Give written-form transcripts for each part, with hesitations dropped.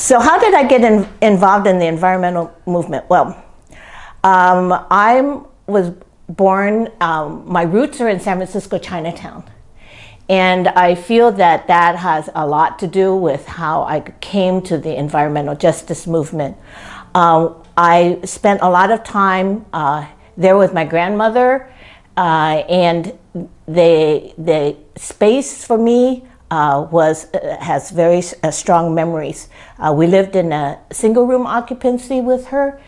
So how did I get involved in the environmental movement? Well, I was born, my roots are in San Francisco, Chinatown. And I feel that that has a lot to do with how I came to the environmental justice movement. I spent a lot of time there with my grandmother, and the space for me has very strong memories. We lived in a single room occupancy with her,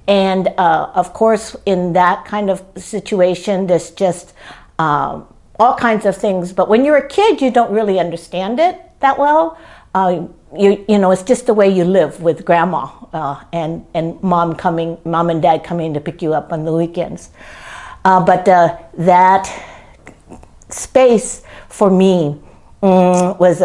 and of course in that kind of situation there's just all kinds of things, but when you're a kid you don't really understand it that well. You know, it's just the way you live with grandma and mom and dad coming to pick you up on the weekends. But that space for me was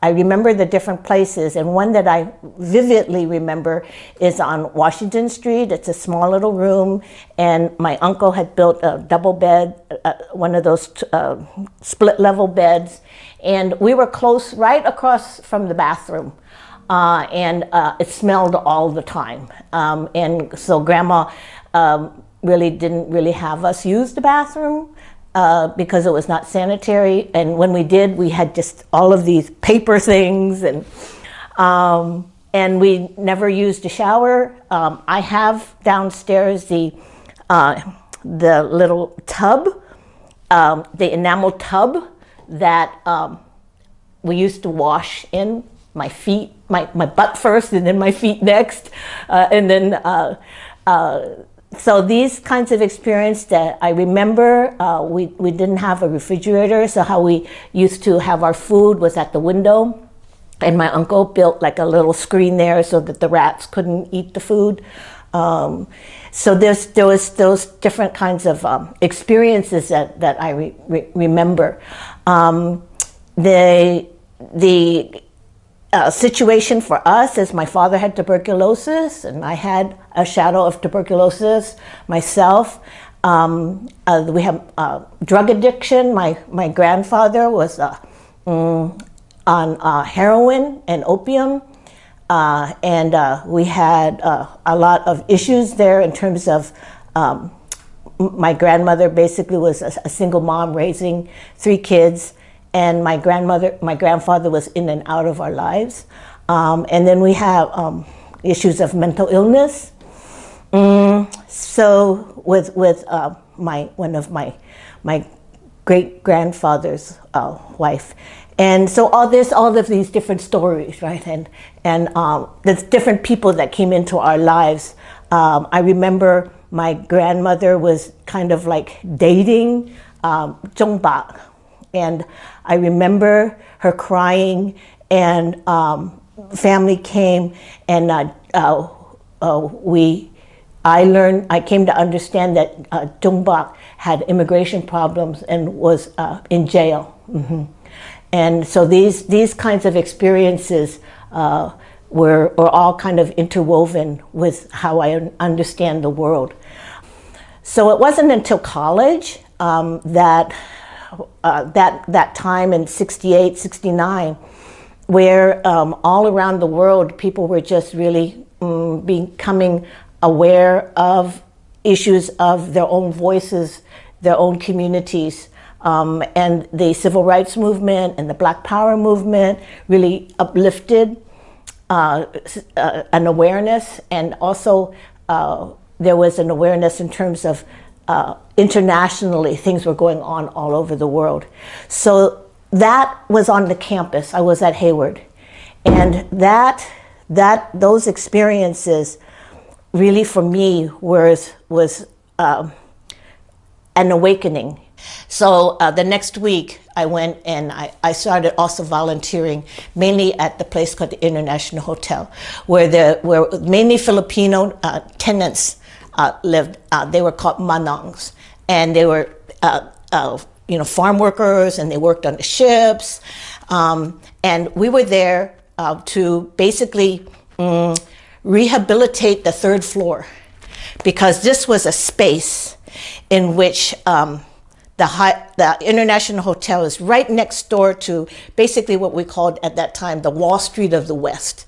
I remember the different places, and one that I vividly remember is on Washington Street. It's a small little room, and my uncle had built a double bed, one of those split level beds, and we were close, right across from the bathroom, and it smelled all the time. And so grandma really didn't really have us use the bathroom, because it was not sanitary, and when we did, we had just all of these paper things, and we never used a shower. I have downstairs the little tub, the enamel tub that we used to wash in, my feet, my butt first, and then my feet next, and then so these kinds of experience that I remember, we didn't have a refrigerator, so how we used to have our food was at the window, and my uncle built like a little screen there so that the rats couldn't eat the food. So there was those different kinds of experiences that I remember. The situation for us is my father had tuberculosis, and I had a shadow of tuberculosis myself. We have drug addiction. My grandfather was on heroin and opium, and we had a lot of issues there in terms of my grandmother basically was a single mom raising 3 kids. And my grandfather was in and out of our lives. And then we have issues of mental illness. So with one of my great grandfather's wife. And so all of these different stories, right? And there's different people that came into our lives. I remember my grandmother was kind of like dating Zhongba. And I remember her crying, and family came, and I came to understand that Zhongbak had immigration problems and was in jail. Mm-hmm. And so these kinds of experiences were all kind of interwoven with how I understand the world. So it wasn't until college that time in 68, 69, where all around the world people were just really becoming aware of issues of their own voices, their own communities, and the civil rights movement and the Black Power movement really uplifted an awareness, and also there was an awareness in terms of internationally, things were going on all over the world. So that was on the campus. I was at Hayward, and those experiences really for me was an awakening. So the next week I went and I started also volunteering, mainly at the place called the International Hotel, where mainly Filipino tenants lived. They were called manongs, and they were farm workers, and they worked on the ships, and we were there to basically rehabilitate the 3rd floor, because this was a space in which the International Hotel is right next door to basically what we called at that time the Wall Street of the West.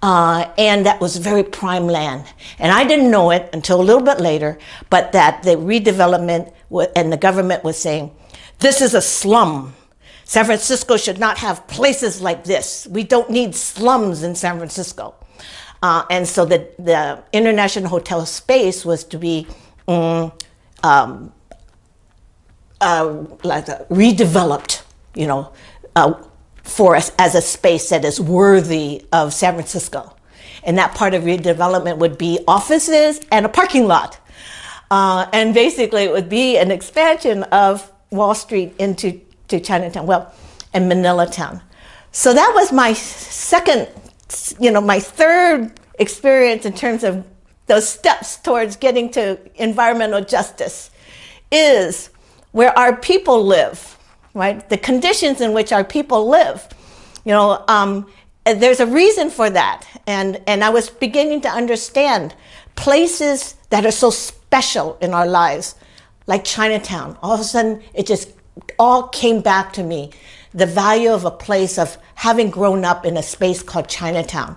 And that was very prime land. And I didn't know it until a little bit later, but that the redevelopment and the government was saying, this is a slum. San Francisco should not have places like this. We don't need slums in San Francisco. And so the International Hotel space was to be redeveloped, for us as a space that is worthy of San Francisco. And that part of redevelopment would be offices and a parking lot. And basically it would be an expansion of Wall Street into Chinatown, and Manila Town. So that was my my third experience in terms of those steps towards getting to environmental justice, is where our people live, right? The conditions in which our people live. There's a reason for that. And I was beginning to understand places that are so special in our lives, like Chinatown. All of a sudden, it just all came back to me, the value of a place, of having grown up in a space called Chinatown,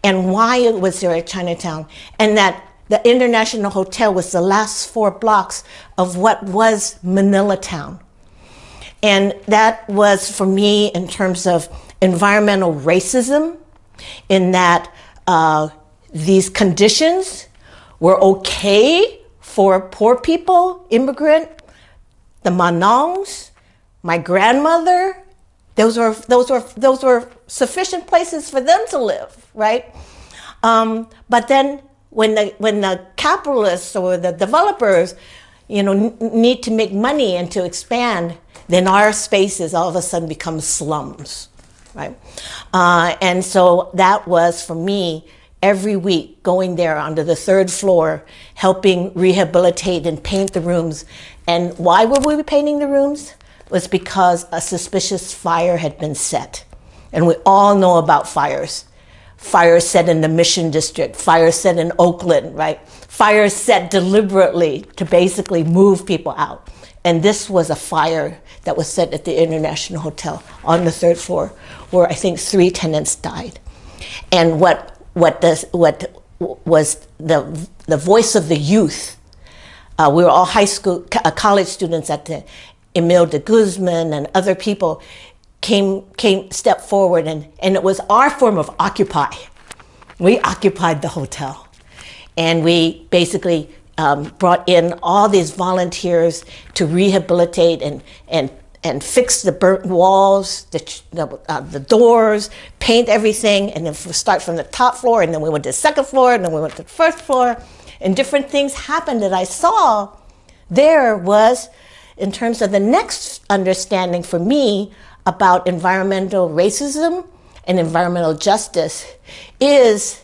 and why it was there at Chinatown, and that the International Hotel was the last 4 blocks of what was Manila Town. And that was, for me, in terms of environmental racism, in that these conditions were okay for poor people, immigrant, the Manongs, my grandmother. Those were sufficient places for them to live, right? But then when the capitalists or the developers, need to make money and to expand, then our spaces all of a sudden become slums, right? And so that was, for me, every week going there onto the 3rd floor, helping rehabilitate and paint the rooms. And why were we painting the rooms? It was because a suspicious fire had been set. And we all know about fires. Fires set in the Mission District, fires set in Oakland, right? Fires set deliberately to basically move people out. And this was a fire that was set at the International Hotel on the 3rd floor, where I think 3 tenants died. And what was the voice of the youth? We were all college students at the Emil de Guzman, and other people stepped forward, and it was our form of occupy. We occupied the hotel, and we basically brought in all these volunteers to rehabilitate and fix the burnt walls, the doors, paint everything, and then start from the top floor, and then we went to the 2nd floor, and then we went to the 1st floor, and different things happened that I saw. There was, in terms of the next understanding for me about environmental racism and environmental justice, is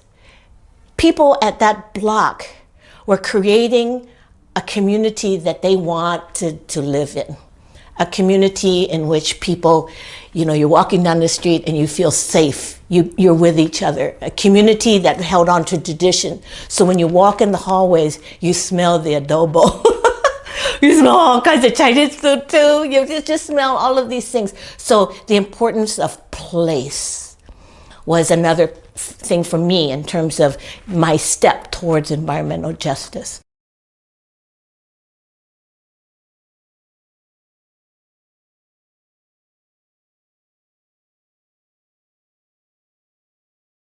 people at that block were creating a community that they want to live in. A community in which people, you're walking down the street and you feel safe. You're with each other. A community that held on to tradition. So when you walk in the hallways, you smell the adobo. You smell all kinds of Chinese food too. You just smell all of these things. So the importance of place was another thing for me in terms of my step towards environmental justice.